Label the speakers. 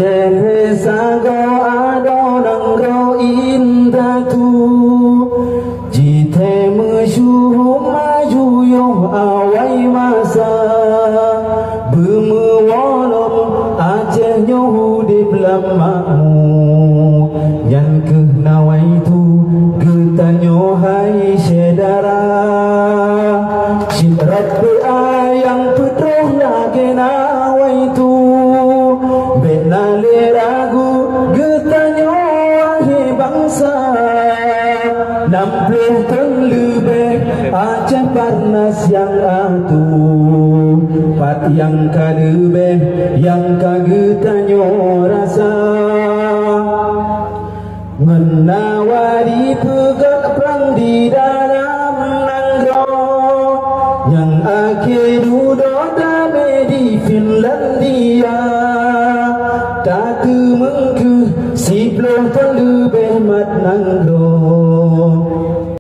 Speaker 1: Aceh sago ado nangro indah tu jite mesyuhum maju yom awai masa bermewolom Aceh nyohu di belamamu yang ke nawai tu getanyo hai syedara syirat yang petroh lagi nawai tu benale ragu getanyo wahai bangsa nampeh terlebih Aceh Parnas yang atu pat yang kadebeh yang kagetanyo rasa menawari pegat perang di dalam nanggro yang akhir duduk damai di Finlandia tak mengke si bloh terlebih mat nanggro